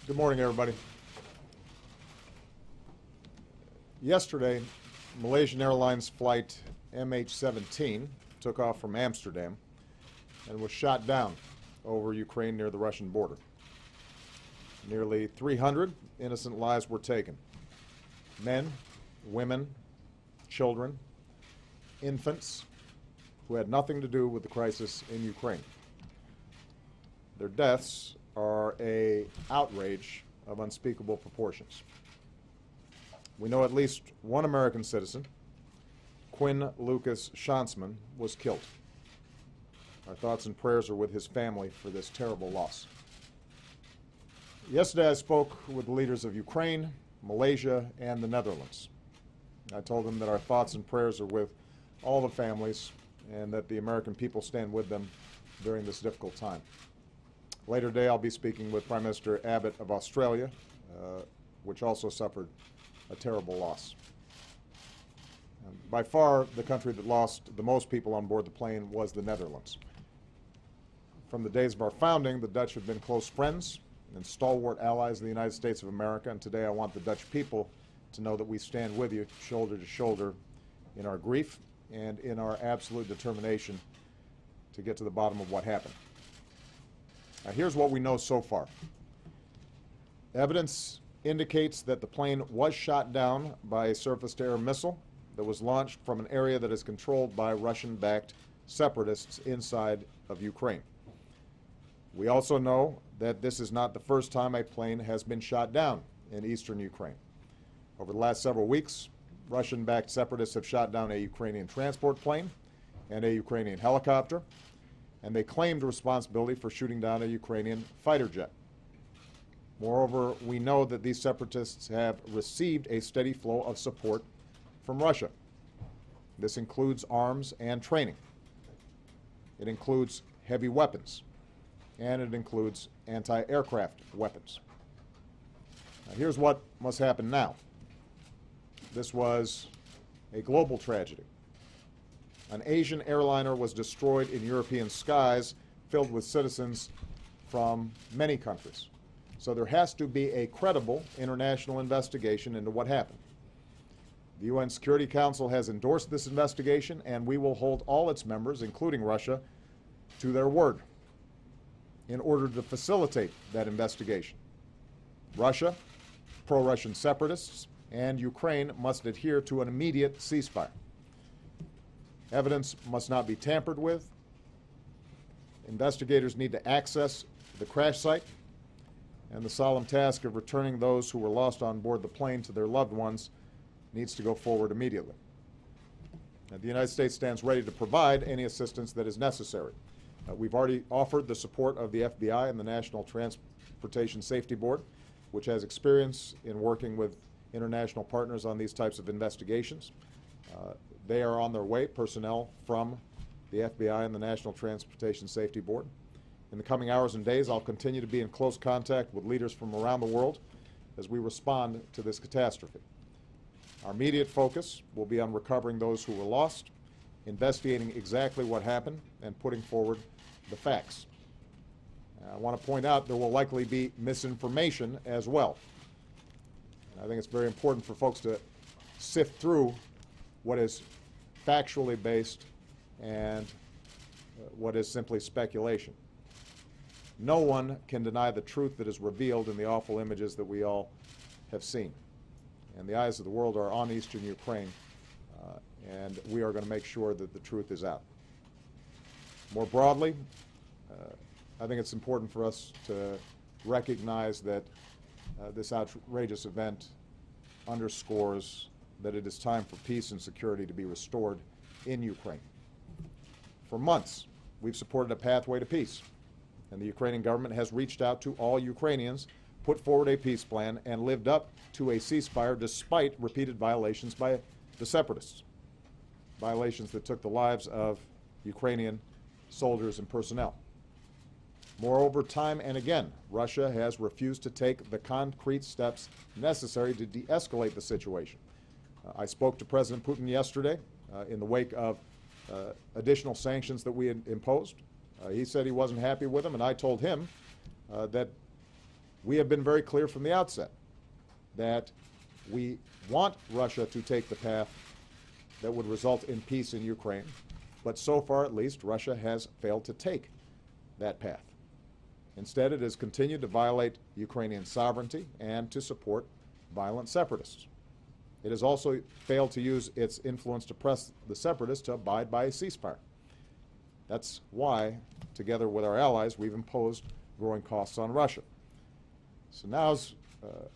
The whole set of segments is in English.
Good morning, everybody. Yesterday, Malaysian Airlines flight MH17 took off from Amsterdam and was shot down over Ukraine near the Russian border. Nearly 300 innocent lives were taken. Men, women, children, infants who had nothing to do with the crisis in Ukraine. Their deaths are an outrage of unspeakable proportions. We know at least one American citizen, Quinn Lucas Schansman, was killed. Our thoughts and prayers are with his family for this terrible loss. Yesterday I spoke with the leaders of Ukraine, Malaysia, and the Netherlands. I told them that our thoughts and prayers are with all the families and that the American people stand with them during this difficult time. Later today I'll be speaking with Prime Minister Abbott of Australia, which also suffered a terrible loss. By far, the country that lost the most people on board the plane was the Netherlands. From the days of our founding, the Dutch have been close friends and stalwart allies of the United States of America, and today I want the Dutch people to know that we stand with you shoulder to shoulder in our grief and in our absolute determination to get to the bottom of what happened. Now, here's what we know so far. Evidence indicates that the plane was shot down by a surface-to-air missile that was launched from an area that is controlled by Russian-backed separatists inside of Ukraine. We also know that this is not the first time a plane has been shot down in eastern Ukraine. Over the last several weeks, Russian-backed separatists have shot down a Ukrainian transport plane and a Ukrainian helicopter, and they claimed responsibility for shooting down a Ukrainian fighter jet. Moreover, we know that these separatists have received a steady flow of support from Russia. This includes arms and training. It includes heavy weapons, and it includes anti-aircraft weapons. Now, here's what must happen now. This was a global tragedy. An Asian airliner was destroyed in European skies filled with citizens from many countries. So there has to be a credible international investigation into what happened. The UN Security Council has endorsed this investigation, and we will hold all its members, including Russia, to their word in order to facilitate that investigation. Russia, pro-Russian separatists, and Ukraine must adhere to an immediate ceasefire. Evidence must not be tampered with. Investigators need to access the crash site, and the solemn task of returning those who were lost on board the plane to their loved ones needs to go forward immediately. And the United States stands ready to provide any assistance that is necessary. We've already offered the support of the FBI and the National Transportation Safety Board, which has experience in working with international partners on these types of investigations. They are on their way, personnel from the FBI and the National Transportation Safety Board. In the coming hours and days, I'll continue to be in close contact with leaders from around the world as we respond to this catastrophe. Our immediate focus will be on recovering those who were lost, investigating exactly what happened, and putting forward the facts. I want to point out there will likely be misinformation as well. I think it's very important for folks to sift through what is factually based and what is simply speculation. No one can deny the truth that is revealed in the awful images that we all have seen. And the eyes of the world are on eastern Ukraine, and we are going to make sure that the truth is out. More broadly, I think it's important for us to recognize that this outrageous event underscores that it is time for peace and security to be restored in Ukraine. For months, we've supported a pathway to peace, and the Ukrainian government has reached out to all Ukrainians, put forward a peace plan, and lived up to a ceasefire despite repeated violations by the separatists, violations that took the lives of Ukrainian soldiers and personnel. Moreover, time and again, Russia has refused to take the concrete steps necessary to de-escalate the situation. I spoke to President Putin yesterday in the wake of additional sanctions that we had imposed. He said he wasn't happy with them, and I told him that We have been very clear from the outset that we want Russia to take the path that would result in peace in Ukraine, but so far at least, Russia has failed to take that path. Instead, it has continued to violate Ukrainian sovereignty and to support violent separatists. It has also failed to use its influence to press the separatists to abide by a ceasefire. That's why, together with our allies, we've imposed growing costs on Russia. So now's,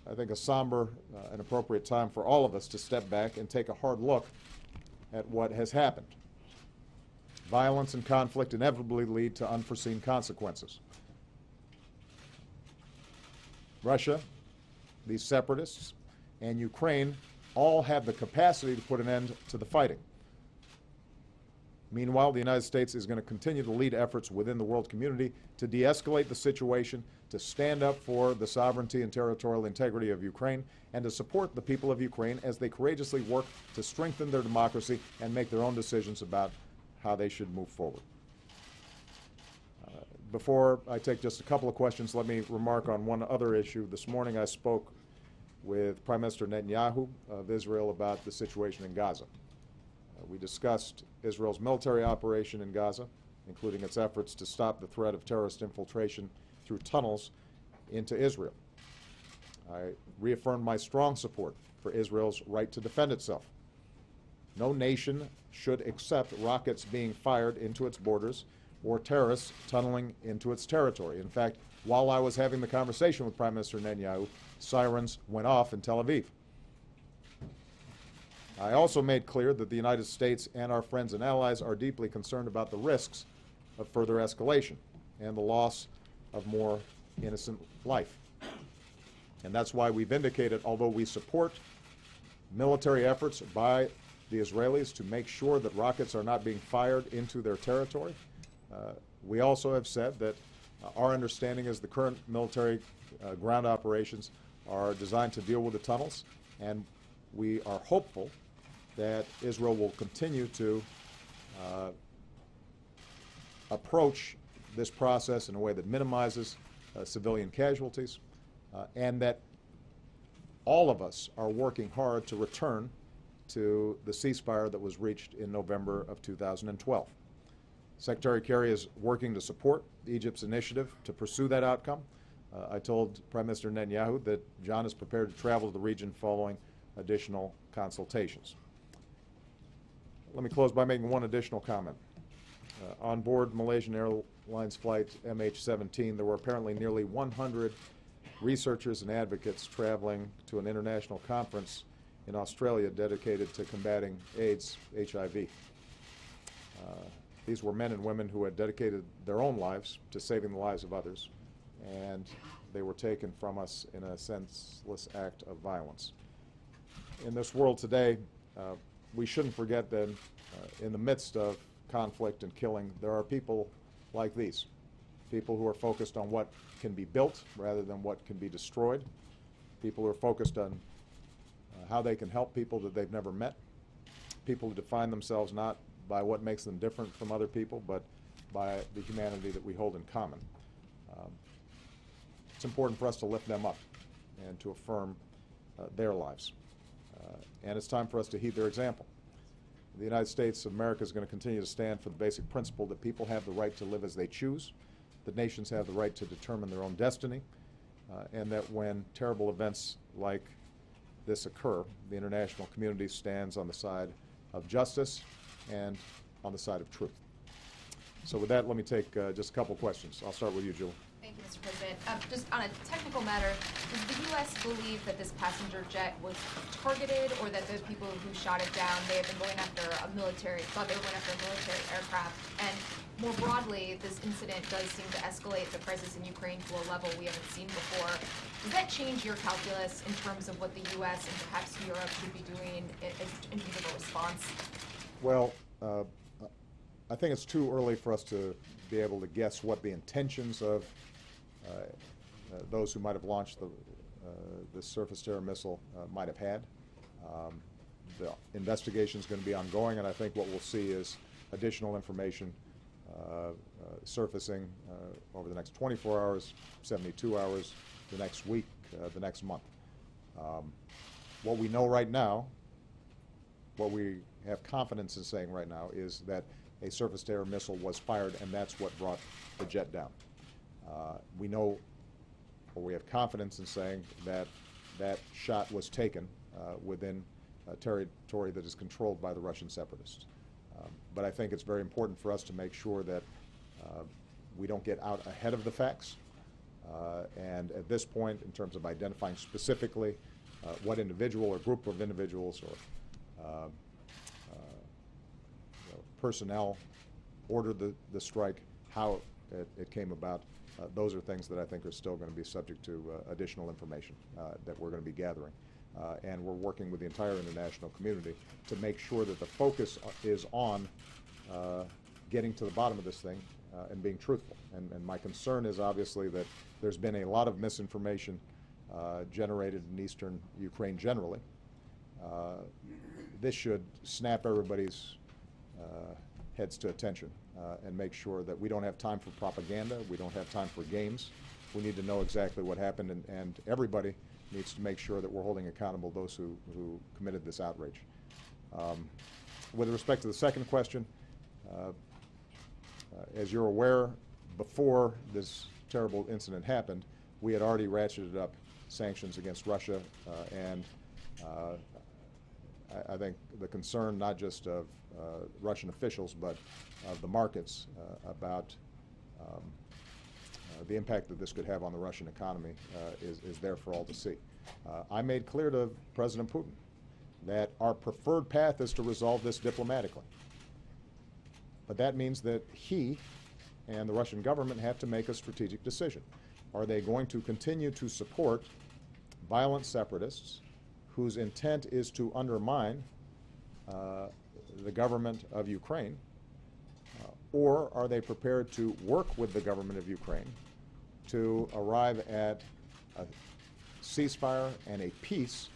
I think, a somber and appropriate time for all of us to step back and take a hard look at what has happened. Violence and conflict inevitably lead to unforeseen consequences. Russia, these separatists, and Ukraine all have the capacity to put an end to the fighting. Meanwhile, the United States is going to continue to lead efforts within the world community to de-escalate the situation, to stand up for the sovereignty and territorial integrity of Ukraine, and to support the people of Ukraine as they courageously work to strengthen their democracy and make their own decisions about how they should move forward. Before I take just a couple of questions, let me remark on one other issue. This morning I spoke with Prime Minister Netanyahu of Israel about the situation in Gaza. We discussed Israel's military operation in Gaza, including its efforts to stop the threat of terrorist infiltration through tunnels into Israel. I reaffirmed my strong support for Israel's right to defend itself. No nation should accept rockets being fired into its borders or terrorists tunneling into its territory. In fact, while I was having the conversation with Prime Minister Netanyahu, sirens went off in Tel Aviv. I also made clear that the United States and our friends and allies are deeply concerned about the risks of further escalation and the loss of more innocent life. And that's why we've indicated, although we support military efforts by the Israelis to make sure that rockets are not being fired into their territory, we also have said that our understanding is the current military ground operations are designed to deal with the tunnels, and we are hopeful that Israel will continue to approach this process in a way that minimizes civilian casualties, and that all of us are working hard to return to the ceasefire that was reached in November of 2012. Secretary Kerry is working to support Egypt's initiative to pursue that outcome. I told Prime Minister Netanyahu that John is prepared to travel to the region following additional consultations. Let me close by making one additional comment. On board Malaysian Airlines flight MH17, there were apparently nearly 100 researchers and advocates traveling to an international conference in Australia dedicated to combating AIDS, HIV. These were men and women who had dedicated their own lives to saving the lives of others, and they were taken from us in a senseless act of violence. In this world today, we shouldn't forget that in the midst of conflict and killing, there are people like these, people who are focused on what can be built rather than what can be destroyed, people who are focused on how they can help people that they've never met, people who define themselves not by what makes them different from other people, but by the humanity that we hold in common. It's important for us to lift them up and to affirm their lives. And it's time for us to heed their example. The United States of America is going to continue to stand for the basic principle that people have the right to live as they choose, that nations have the right to determine their own destiny, and that when terrible events like this occur, the international community stands on the side of justice and on the side of truth. So with that, let me take just a couple questions. I'll start with you, Julie. Thank you, Mr. President. Just on a technical matter, does the U.S. believe that this passenger jet was targeted, or that those people who shot it down, they had been going after a military, thought they were going after a military aircraft? And more broadly, this incident does seem to escalate the crisis in Ukraine to a level we haven't seen before. Does that change your calculus in terms of what the U.S. and perhaps Europe should be doing in terms of a response? Well, I think it's too early for us to be able to guess what the intentions of those who might have launched this surface-to-air missile might have had. The investigation is going to be ongoing, and I think what we'll see is additional information surfacing over the next 24 hours, 72 hours, the next week, the next month. What we know right now, what we have confidence in saying right now, is that a surface-to-air missile was fired, and that's what brought the jet down. We know, or we have confidence in saying that that shot was taken within territory that is controlled by the Russian separatists. But I think it's very important for us to make sure that we don't get out ahead of the facts. And at this point, in terms of identifying specifically what individual or group of individuals or personnel ordered the strike, how it came about, those are things that I think are still going to be subject to additional information that we're going to be gathering. And we're working with the entire international community to make sure that the focus is on getting to the bottom of this thing and being truthful. And my concern is obviously that there's been a lot of misinformation generated in eastern Ukraine generally. This should snap everybody's heads to attention and make sure that we don't have time for propaganda, we don't have time for games. We need to know exactly what happened, and everybody needs to make sure that we're holding accountable those who committed this outrage. With respect to the second question, as you're aware, before this terrible incident happened, we had already ratcheted up sanctions against Russia, and I think the concern not just of Russian officials but of the markets about the impact that this could have on the Russian economy is there for all to see. I made clear to President Putin that our preferred path is to resolve this diplomatically. But that means that he and the Russian government have to make a strategic decision. Are they going to continue to support violent separatists whose intent is to undermine the government of Ukraine, or are they prepared to work with the government of Ukraine to arrive at a ceasefire and a peace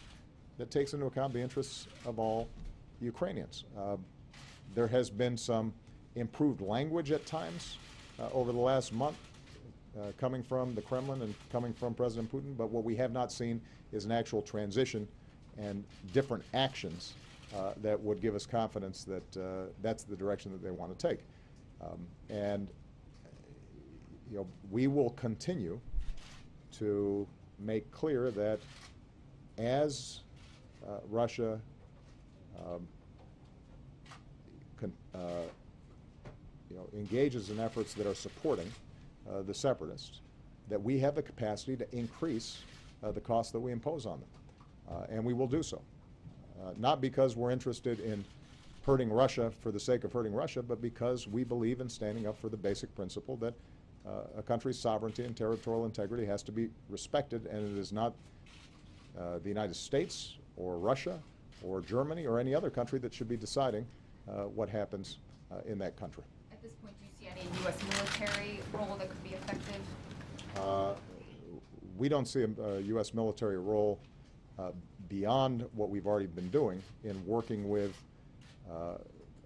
that takes into account the interests of all Ukrainians? There has been some improved language at times over the last month coming from the Kremlin and coming from President Putin, but what we have not seen is an actual transition and different actions that would give us confidence that that's the direction that they want to take. And you know, we will continue to make clear that as Russia engages in efforts that are supporting the separatists, that we have the capacity to increase the costs that we impose on them. And we will do so. Not because we're interested in hurting Russia for the sake of hurting Russia, but because we believe in standing up for the basic principle that a country's sovereignty and territorial integrity has to be respected, and it is not the United States or Russia or Germany or any other country that should be deciding what happens in that country. At this point, do you see any U.S. military role that could be effective? We don't see a U.S. military role beyond what we've already been doing in working with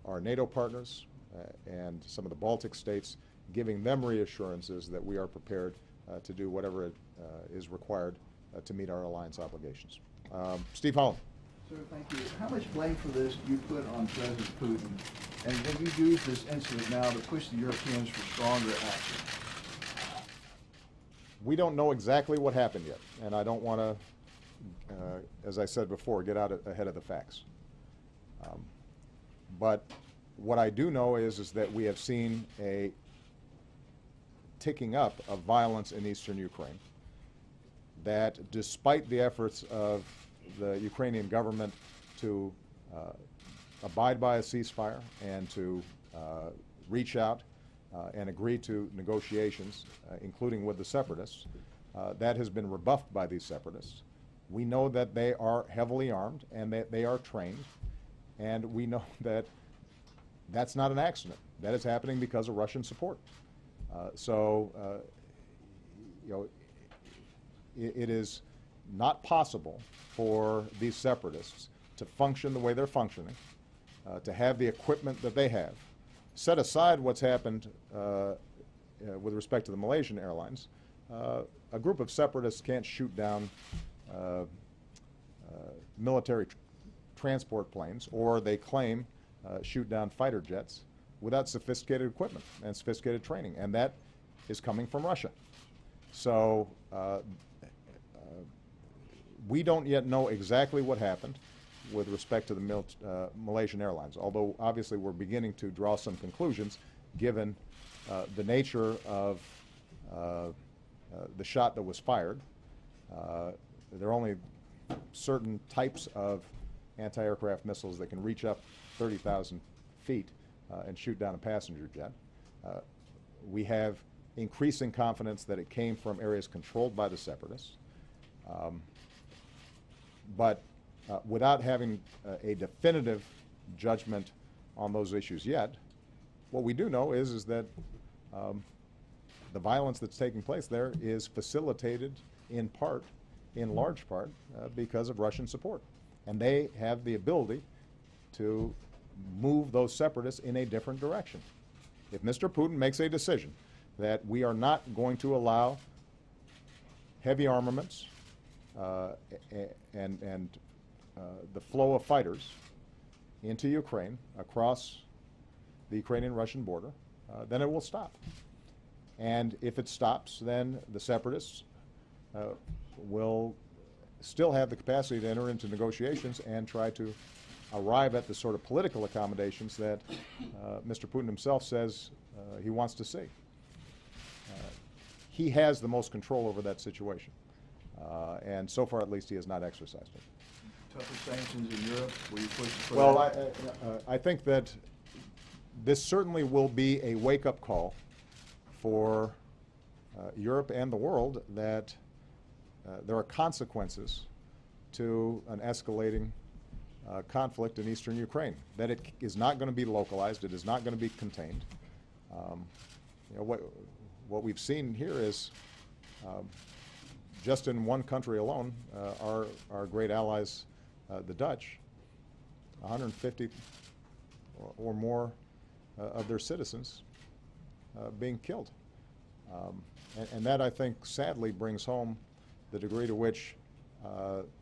our NATO partners and some of the Baltic states, giving them reassurances that we are prepared to do whatever is required to meet our alliance obligations. Steve Holland. Sir, thank you. How much blame for this do you put on President Putin? And will you use this incident now to push the Europeans for stronger action? We don't know exactly what happened yet, and I don't want to, as I said before, get out ahead of the facts. But what I do know is that we have seen a ticking up of violence in eastern Ukraine, that despite the efforts of the Ukrainian government to abide by a ceasefire and to reach out and agree to negotiations, including with the separatists, that has been rebuffed by these separatists. We know that they are heavily armed and that they are trained, and we know that that's not an accident. That is happening because of Russian support. You know, it is not possible for these separatists to function the way they're functioning, to have the equipment that they have. Set aside what's happened with respect to the Malaysian Airlines, a group of separatists can't shoot down military transport planes, or they claim shoot down fighter jets without sophisticated equipment and sophisticated training, and that is coming from Russia. So we don't yet know exactly what happened with respect to the Malaysian Airlines, although obviously we're beginning to draw some conclusions given the nature of the shot that was fired. There are only certain types of anti-aircraft missiles that can reach up 30,000 feet and shoot down a passenger jet. We have increasing confidence that it came from areas controlled by the separatists. But without having a definitive judgment on those issues yet, what we do know is that the violence that's taking place there is facilitated in part, in large part, because of Russian support. And they have the ability to move those separatists in a different direction. If Mr. Putin makes a decision that we are not going to allow heavy armaments and the flow of fighters into Ukraine across the Ukrainian-Russian border, then it will stop. And if it stops, then the separatists will still have the capacity to enter into negotiations and try to arrive at the sort of political accommodations that Mr. Putin himself says he wants to see. He has the most control over that situation. And so far, at least, he has not exercised it. Tougher sanctions in Europe? Will you push for Well, that? I think that this certainly will be a wake-up call for Europe and the world that there are consequences to an escalating conflict in eastern Ukraine, that it is not going to be localized, it is not going to be contained. What we've seen here is just in one country alone, our great allies, the Dutch, 150 or more of their citizens being killed. And that, I think, sadly brings home the degree to which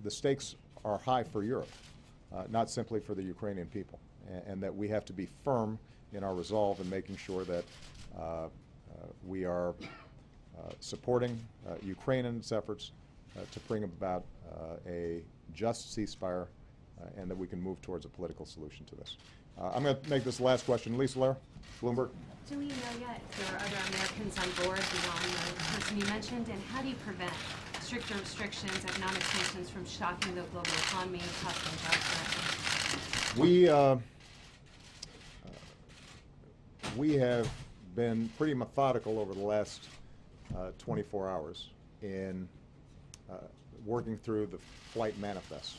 the stakes are high for Europe, not simply for the Ukrainian people, and that we have to be firm in our resolve in making sure that we are supporting Ukrainians' efforts to bring about a just ceasefire and that we can move towards a political solution to this. I'm going to make this the last question. Lisa Lair, Bloomberg. Do we know yet if there are other Americans on board beyond the person you mentioned, and how do you prevent stricter restrictions, economic sanctions from shocking the global economy, costing jobs? We have been pretty methodical over the last 24 hours in working through the flight manifests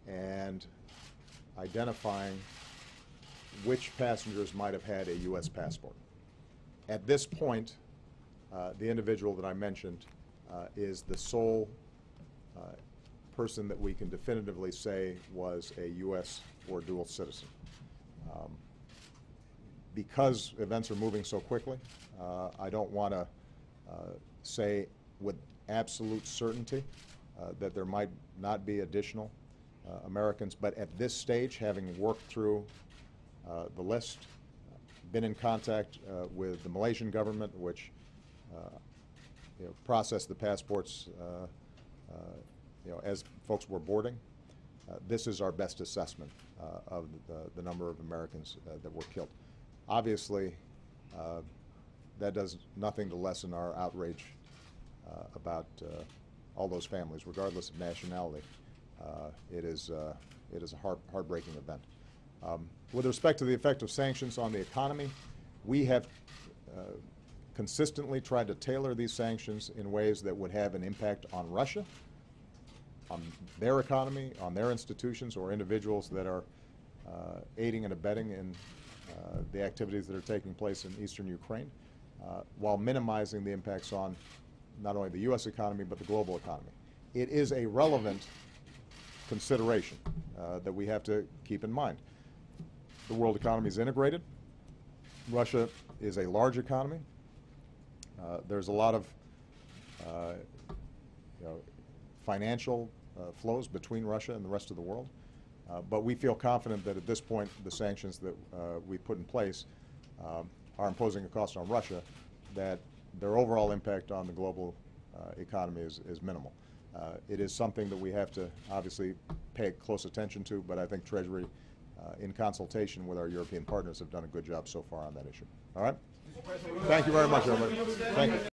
and identifying which passengers might have had a U.S. passport. At this point, the individual that I mentioned is the sole person that we can definitively say was a U.S. or dual citizen. Because events are moving so quickly, I don't want to say with absolute certainty that there might not be additional Americans, but at this stage, having worked through the list, been in contact with the Malaysian government, which processed the passports as folks were boarding. This is our best assessment of the number of Americans that were killed. Obviously, that does nothing to lessen our outrage about all those families, regardless of nationality. It is a heartbreaking event. With respect to the effect of sanctions on the economy, we have consistently tried to tailor these sanctions in ways that would have an impact on Russia, on their economy, on their institutions, or individuals that are aiding and abetting in the activities that are taking place in eastern Ukraine, while minimizing the impacts on not only the U.S. economy but the global economy. It is a relevant consideration that we have to keep in mind. The world economy is integrated. Russia is a large economy. There's a lot of financial flows between Russia and the rest of the world. But we feel confident that at this point, the sanctions that we put in place are imposing a cost on Russia, that their overall impact on the global economy is minimal. It is something that we have to obviously pay close attention to, but I think Treasury, in consultation with our European partners, have done a good job so far on that issue. All right? Thank you very much, everybody. Thank you.